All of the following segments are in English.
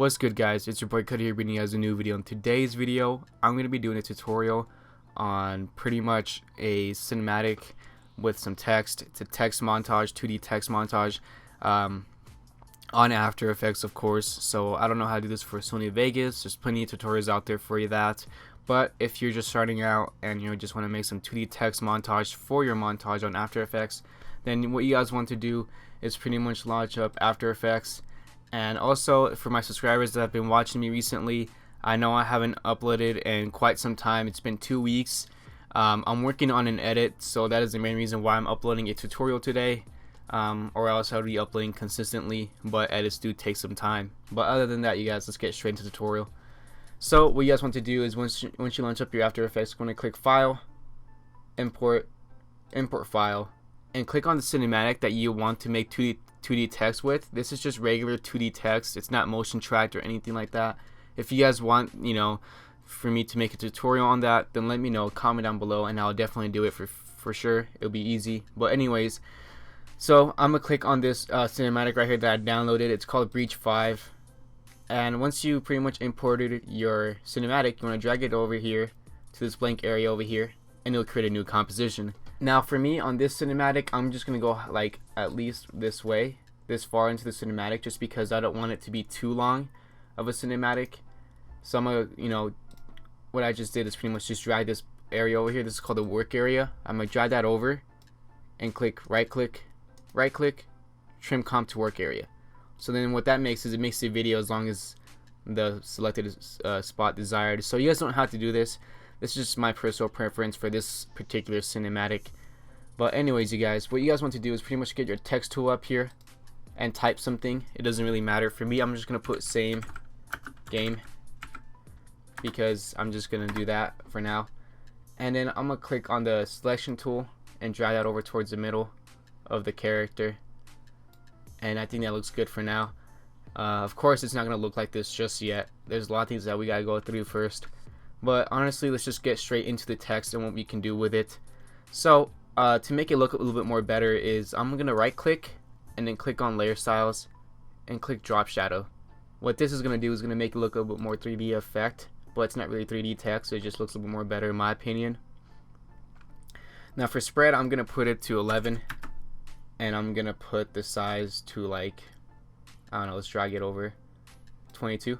What's good, guys? It's your boy Cudi here bringing you guys a new video. In today's video, I'm going to be doing a tutorial on pretty much a cinematic with some text. It's a text montage, 2D text montage on After Effects, of course. So I don't know how to do this for Sony Vegas. There's plenty of tutorials out there for you that. But if you're just starting out and you just want to make some 2D text montage for your montage on After Effects, then what you guys want to do is pretty much launch up After Effects. And also, for my subscribers that have been watching me recently, I know I haven't uploaded in quite some time. It's been 2 weeks. I'm working on an edit, so that is the main reason why I'm uploading a tutorial today, or else I would be uploading consistently, but edits do take some time. But other than that, you guys, let's get straight into the tutorial. So what you guys want to do is once you launch up your After Effects, you're going to click File, Import File, and click on the cinematic that you want to make 2D text with. This is just regular 2D text. It's not motion tracked or anything like that. If you guys want, for me to make a tutorial on that, then let me know, comment down below, and I'll definitely do it for sure. It'll be easy. But anyways, so I'm gonna click on this cinematic right here that I downloaded. It's called Breach 5, and once you pretty much imported your cinematic, you want to drag it over here to this blank area over here, and it'll create a new composition. Now for me on this cinematic, I'm just gonna go like at least this way, this far into the cinematic, just because I don't want it to be too long of a cinematic. So I'm gonna, what I just did is pretty much just drag this area over here. This is called the work area. I'm gonna drag that over and right click, trim comp to work area. So then what that makes is it makes the video as long as the selected spot desired. So you guys don't have to do this. This is just my personal preference for this particular cinematic. But anyways, you guys, what you guys want to do is pretty much get your text tool up here and type something. It doesn't really matter. For me, I'm just gonna put same game because I'm just gonna do that for now. And then I'm gonna click on the selection tool and drag that over towards the middle of the character. And I think that looks good for now. Of course, it's not gonna look like this just yet. There's a lot of things that we gotta go through first. But honestly, let's just get straight into the text and what we can do with it. So to make it look a little bit more better is I'm gonna right click and then click on layer styles and click drop shadow. What this is gonna do is gonna make it look a little bit more 3D effect, but it's not really 3D text, so it just looks a little bit more better in my opinion. Now for spread, I'm gonna put it to 11, and I'm gonna put the size to like, I don't know, let's drag it over 22.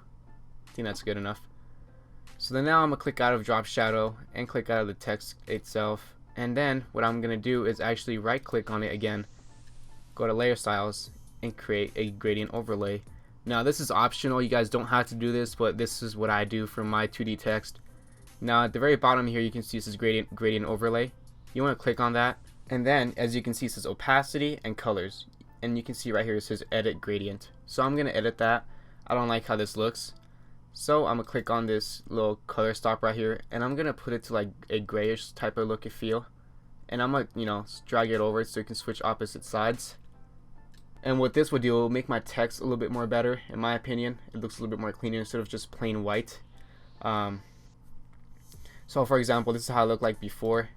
I think that's good enough. So then now I'm gonna click out of drop shadow and click out of the text itself, and then what I'm gonna do is actually right click on it again, go to layer styles, and create a gradient overlay. Now this is optional, you guys don't have to do this, but this is what I do for my 2D text. Now at the very bottom here you can see this is gradient overlay. You want to click on that, and then as you can see it says opacity and colors, and you can see right here it says edit gradient. So I'm gonna edit that. I don't like how this looks, so I'm gonna click on this little color stop right here, and I'm gonna put it to like a grayish type of look and feel, and I'm gonna drag it over so you can switch opposite sides. And what this would do, it will make my text a little bit more better in my opinion. It looks a little bit more cleaner instead of just plain white. So for example, this is how it looked like before,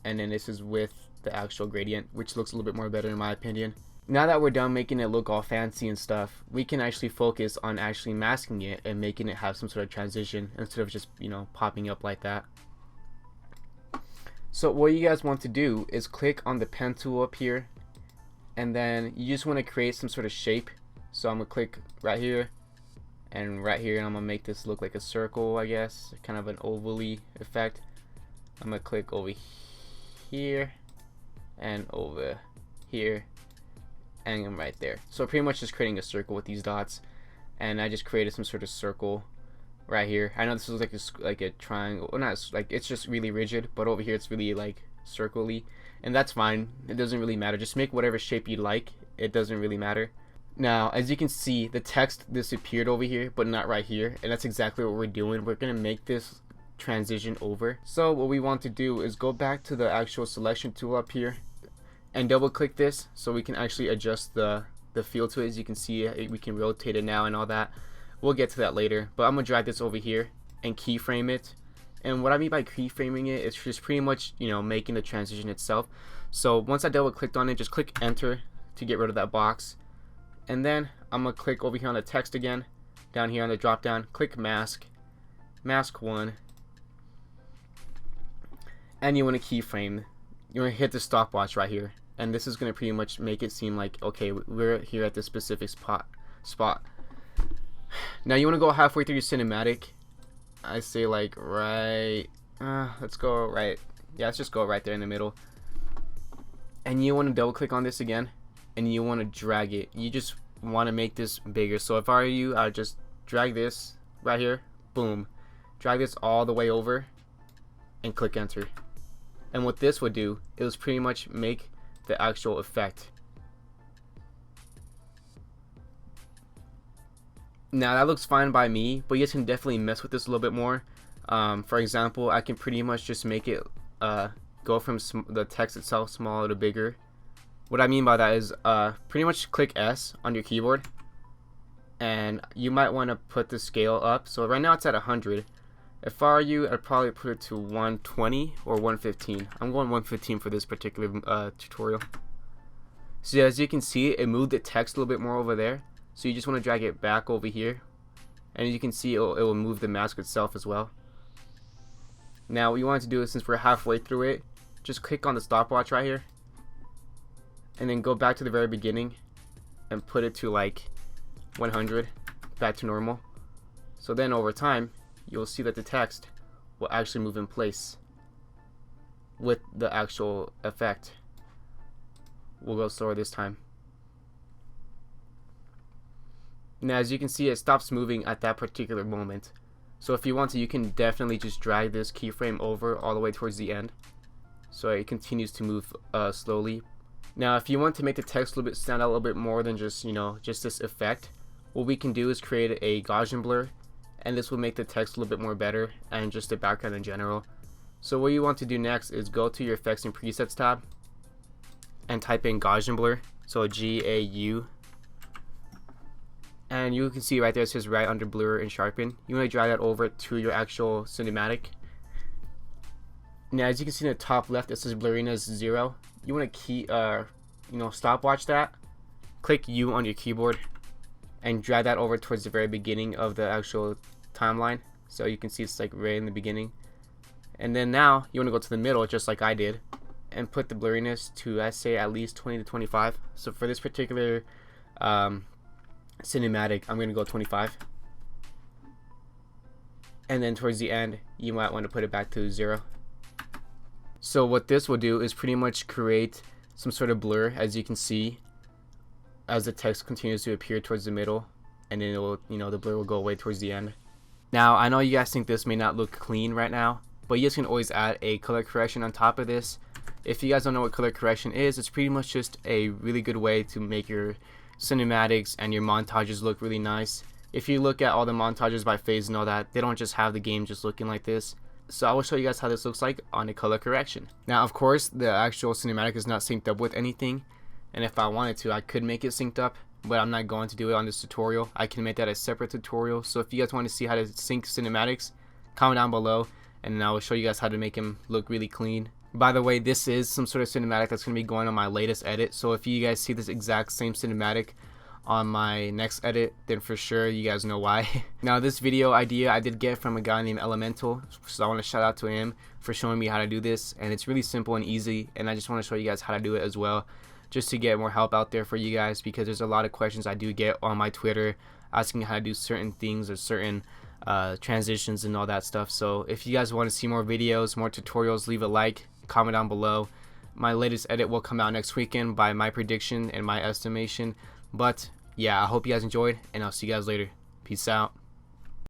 and then this is with the actual gradient, which looks a little bit more better in my opinion. Now that we're done making it look all fancy and stuff, we can actually focus on actually masking it and making it have some sort of transition instead of just popping up like that. So what you guys want to do is click on the pen tool up here, and then you just want to create some sort of shape. So I'm gonna click right here and right here, and I'm gonna make this look like a circle, I guess, kind of an ovally effect. I'm gonna click over here and over here, and I'm right there. So pretty much just creating a circle with these dots, and I just created some sort of circle right here. I know this is like a triangle, well, not like, it's just really rigid, but over here it's really like circle-y, and that's fine. It doesn't really matter. Just make whatever shape you like. It doesn't really matter. Now as you can see, the text disappeared over here, but not right here, and that's exactly what we're doing. We're gonna make this transition over. So what we want to do is go back to the actual selection tool up here and double click this so we can actually adjust the feel to it. As you can see, we can rotate it now and all that. We'll get to that later, but I'm gonna drag this over here and keyframe it. And what I mean by keyframing it is just pretty much making the transition itself. So once I double clicked on it, just click enter to get rid of that box, and then I'm gonna click over here on the text again, down here on the drop down, click mask, mask 1, and you want to keyframe. You want to hit the stopwatch right here, and this is going to pretty much make it seem like, okay, we're here at this specific spot. Now you want to go halfway through your cinematic. I say like right, let's go right, yeah, let's just go right there in the middle. And you want to double click on this again, and you want to drag it. You just want to make this bigger. So if I were you, I would just drag this right here, boom, drag this all the way over and click enter. And what this would do, it was pretty much make the actual effect. Now that looks fine by me, but you guys can definitely mess with this a little bit more. For example, I can pretty much just make it go from the text itself smaller to bigger. What I mean by that is pretty much click S on your keyboard, and you might want to put the scale up. So right now it's at 100. If I were you, I'd probably put it to 120 or 115. I'm going 115 for this particular tutorial. So as you can see, it moved the text a little bit more over there. So you just want to drag it back over here, and you can see it will move the mask itself as well. Now what you want to do is, since we're halfway through it, just click on the stopwatch right here, and then go back to the very beginning and put it to like 100, back to normal. So then over time, you'll see that the text will actually move in place with the actual effect. We'll go slower this time. Now as you can see, it stops moving at that particular moment. So if you want to, you can definitely just drag this keyframe over all the way towards the end, so it continues to move slowly. Now if you want to make the text a little bit stand out a little bit more than just, you know, just this effect, what we can do is create a Gaussian blur, and this will make the text a little bit more better, and just the background in general. So what you want to do next is go to your effects and presets tab and type in Gaussian blur, so GAU, and you can see right there it says right under blur and sharpen. You want to drag that over to your actual cinematic. Now as you can see in the top left, it says blurriness 0. You want to stopwatch that, click U on your keyboard, and drag that over towards the very beginning of the actual timeline, so you can see it's like right in the beginning. And then now you want to go to the middle, just like I did, and put the blurriness to, I say, at least 20 to 25. So for this particular cinematic, I'm going to go 25. And then towards the end, you might want to put it back to 0. So what this will do is pretty much create some sort of blur, as you can see, as the text continues to appear towards the middle, and then it will, the blur will go away towards the end. Now I know you guys think this may not look clean right now, but you guys can always add a color correction on top of this. If you guys don't know what color correction is, it's pretty much just a really good way to make your cinematics and your montages look really nice. If you look at all the montages by FaZe and all that, they don't just have the game just looking like this. So I will show you guys how this looks like on a color correction. Now of course the actual cinematic is not synced up with anything, and if I wanted to, I could make it synced up, but I'm not going to do it on this tutorial. I can make that a separate tutorial. So if you guys want to see how to sync cinematics, comment down below, and I will show you guys how to make them look really clean. By the way, this is some sort of cinematic that's going to be going on my latest edit, so if you guys see this exact same cinematic on my next edit, then for sure you guys know why. Now this video idea I did get from a guy named Elemental, so I want to shout out to him for showing me how to do this, and it's really simple and easy, and I just want to show you guys how to do it as well, just to get more help out there for you guys, because there's a lot of questions I do get on my Twitter asking how to do certain things or certain transitions and all that stuff. So if you guys want to see more videos, more tutorials, leave a like, comment down below. My latest edit will come out next weekend by my prediction and my estimation. But yeah, I hope you guys enjoyed, and I'll see you guys later. Peace out.